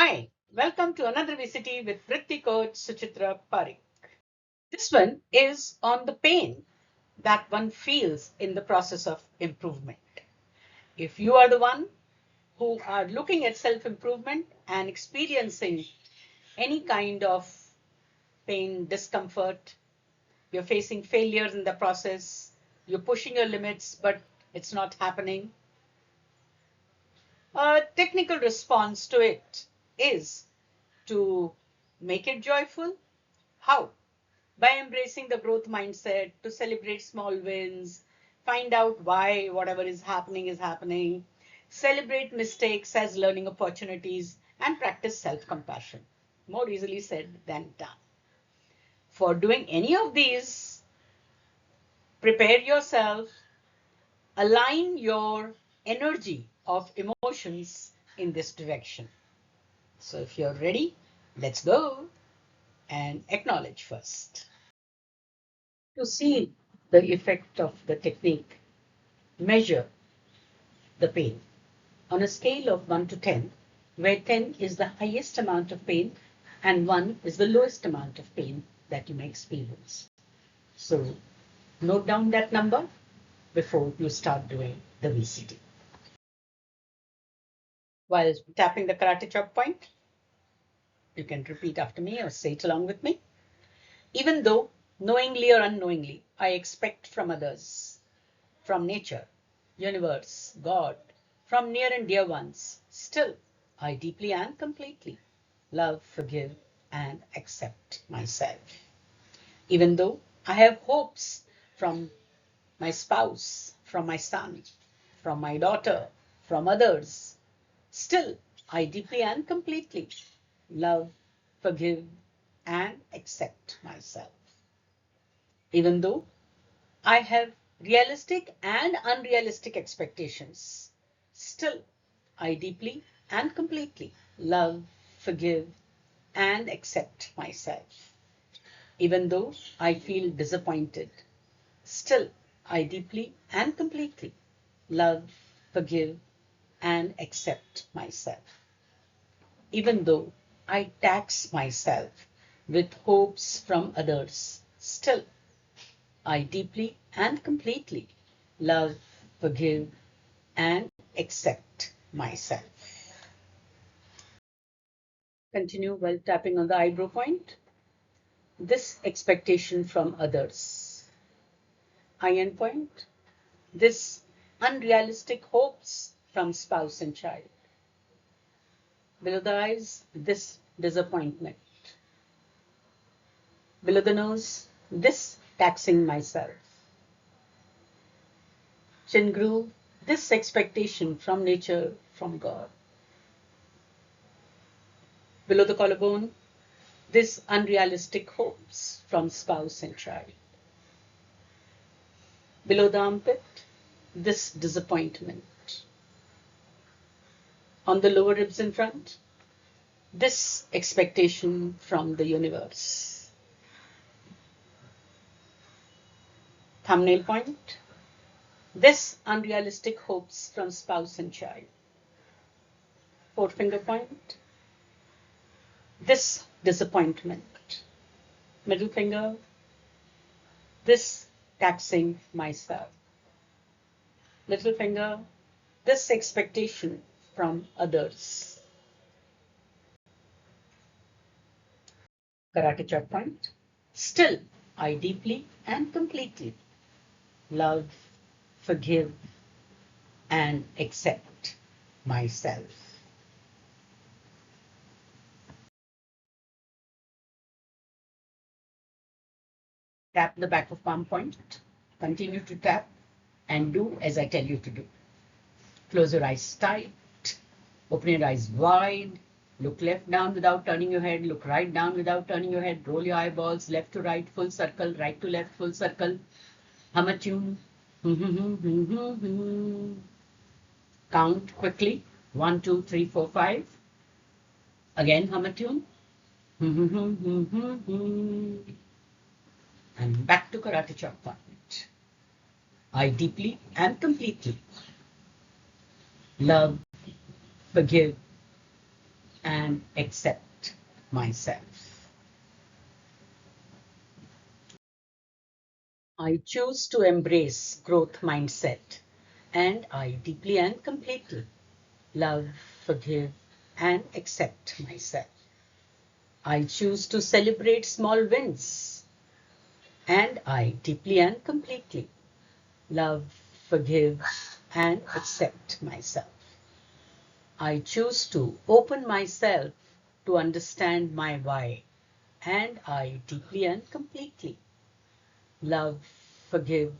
Hi, welcome to another VCT with Vritti coach Suchitra Parikh. This one is on the pain that one feels in the process of improvement. If you are the one who are looking at self-improvement and experiencing any kind of pain, discomfort, you're facing failures in the process, you're pushing your limits, but it's not happening. A technical response to it is to make it joyful. How? By embracing the growth mindset, to celebrate small wins, find out why whatever is happening, celebrate mistakes as learning opportunities, and practice self-compassion. More easily said than done. For doing any of these, prepare yourself, align your energy of emotions in this direction. So if you're ready, let's go and acknowledge first. To see the effect of the technique, measure the pain on a scale of 1 to 10, where 10 is the highest amount of pain and 1 is the lowest amount of pain that you may experience. So note down that number before you start doing the VCT. While tapping the karate chop point, you can repeat after me or say it along with me. Even though, knowingly or unknowingly, I expect from others, from nature, universe, God, from near and dear ones, still I deeply and completely love, forgive, and accept myself. Even though I have hopes from my spouse, from my son, from my daughter, from others, still I deeply and completely love, forgive, and accept myself. Even though I have realistic and unrealistic expectations, still I deeply and completely love, forgive, and accept myself. Even though I feel disappointed, still I deeply and completely love, forgive, and accept myself. Even though I tax myself with hopes from others, still I deeply and completely love, forgive, and accept myself. Continue while tapping on the eyebrow point. This expectation from others. Eye end point. This unrealistic hopes from spouse and child. Below the eyes, this disappointment. Below the nose, this taxing myself. Chin groove, this expectation from nature, from God. Below the collarbone, this unrealistic hopes from spouse and child. Below the armpit, this disappointment. On the lower ribs in front, this expectation from the universe. Thumbnail point, this unrealistic hopes from spouse and child. Forefinger point, this disappointment. Middle finger, this taxing myself. Little finger, this expectation from others. Karate chop point. Still, I deeply and completely love, forgive, and accept myself. Tap the back of palm point. Continue to tap and do as I tell you to do. Close your eyes tight. Open your eyes wide. Look left down without turning your head. Look right down without turning your head. Roll your eyeballs left to right, full circle, right to left, full circle. Hum a tune. Count quickly. 1, 2, 3, 4, 5. Again, hum a tune. And back to karate chop point. I deeply and completely love, forgive, and and accept myself. I choose to embrace growth mindset, and I deeply and completely love, forgive, and accept myself. I choose to celebrate small wins, and I deeply and completely love, forgive, and accept myself. I choose to open myself to understand my why, and I deeply and completely love, forgive,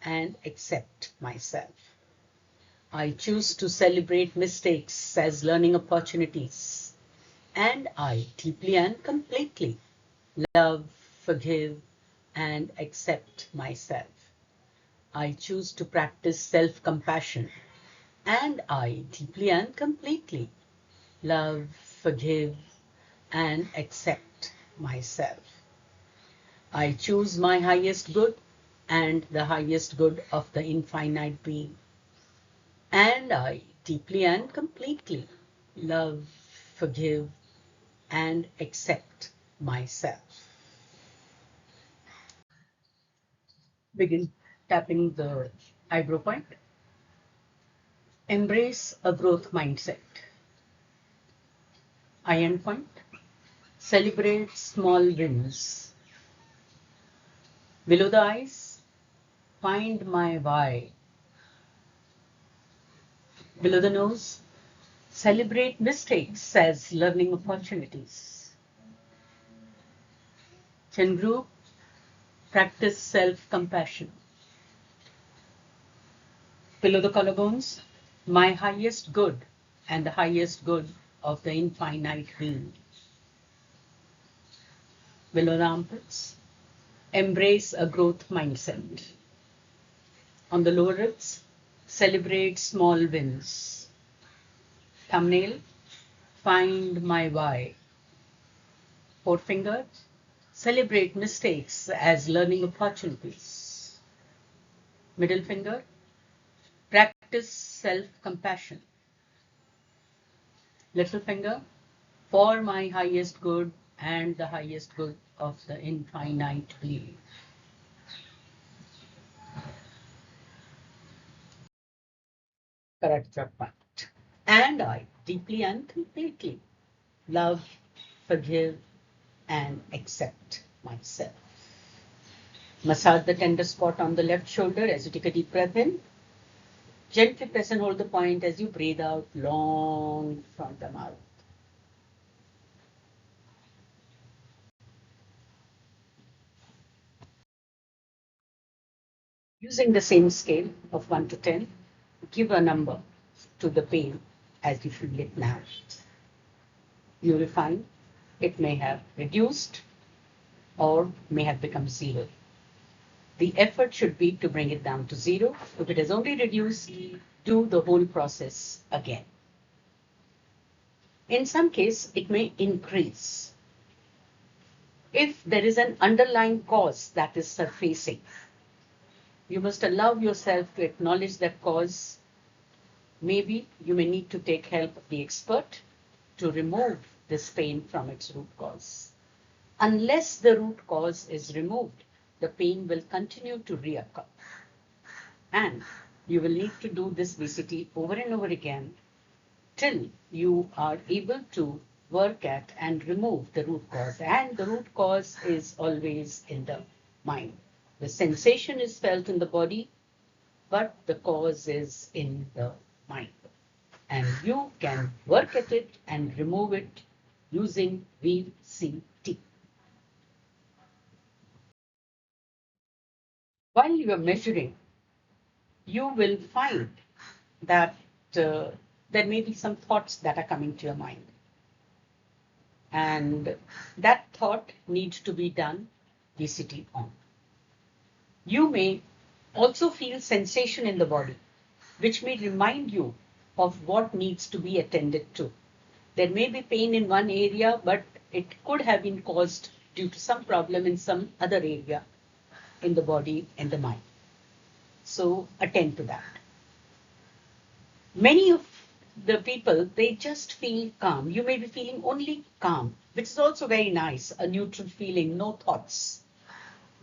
and accept myself. I choose to celebrate mistakes as learning opportunities, and I deeply and completely love, forgive, and accept myself. I choose to practice self-compassion, and I deeply and completely love, forgive, and accept myself. I choose my highest good and the highest good of the infinite being, and I deeply and completely love, forgive, and accept myself. Begin tapping the eyebrow point. Embrace a growth mindset. Iron point. Celebrate small wins. Below the eyes, find my why. Below the nose, celebrate mistakes as learning opportunities. Chin group, practice self-compassion. Below the collarbones, my highest good and the highest good of the infinite being. Below the armpits, embrace a growth mindset. On the lower ribs, celebrate small wins. Thumbnail, find my why. Forefinger, celebrate mistakes as learning opportunities. Middle finger, practice self-compassion. Little finger, for my highest good and the highest good of the infinite being. Correct point. And I deeply and completely love, forgive, and accept myself. Massage the tender spot on the left shoulder as you take a deep breath in. Gently press and hold the point as you breathe out long from the mouth. Using the same scale of 1 to 10, give a number to the pain as you feel it now. You will find it may have reduced or may have become zero. The effort should be to bring it down to zero. If it has only reduced, do the whole process again. In some case, it may increase. If there is an underlying cause that is surfacing, you must allow yourself to acknowledge that cause. Maybe you may need to take help of the expert to remove this pain from its root cause. Unless the root cause is removed, the pain will continue to reoccur. And you will need to do this basically over and over again till you are able to work at and remove the root cause. And the root cause is always in the mind. The sensation is felt in the body, but the cause is in the mind. And you can work at it and remove it using VCT. While you are measuring, you will find that there may be some thoughts that are coming to your mind. And that thought needs to be done VCT on. You may also feel sensation in the body, which may remind you of what needs to be attended to. There may be pain in one area, but it could have been caused due to some problem in some other area in the body and the mind. So attend to that. Many of the people, they just feel calm. You may be feeling only calm, which is also very nice, a neutral feeling, no thoughts.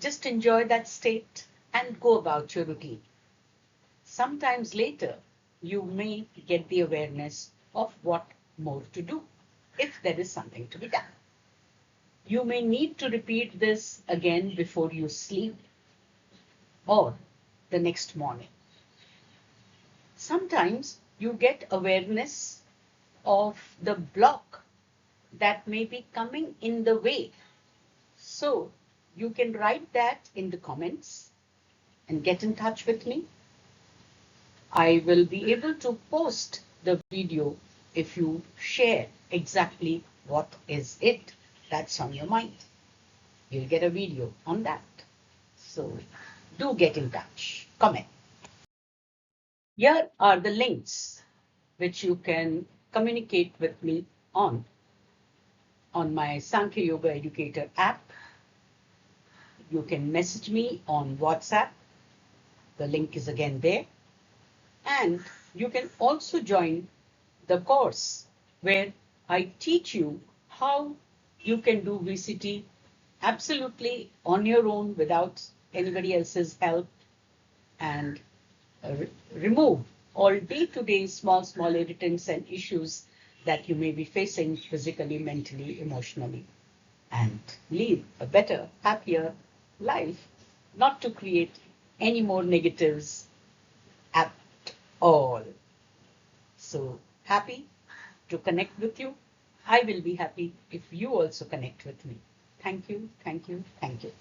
Just enjoy that state and go about your routine. Sometimes later, you may get the awareness of what more to do, if there is something to be done. You may need to repeat this again before you sleep or the next morning. Sometimes you get awareness of the block that may be coming in the way. So you can write that in the comments and get in touch with me. I will be able to post the video if you share exactly what is it that's on your mind. You'll get a video on that. So do get in touch, comment. Here are the links which you can communicate with me on my Sankhya Yoga Educator app. You can message me on WhatsApp. The link is again there. And you can also join the course where I teach you how you can do VCT absolutely on your own without anybody else's help and remove all day-to-day small irritants and issues that you may be facing physically, mentally, emotionally, and lead a better, happier life, not to create any more negatives at all. So happy to connect with you. I will be happy if you also connect with me. Thank you, thank you, thank you.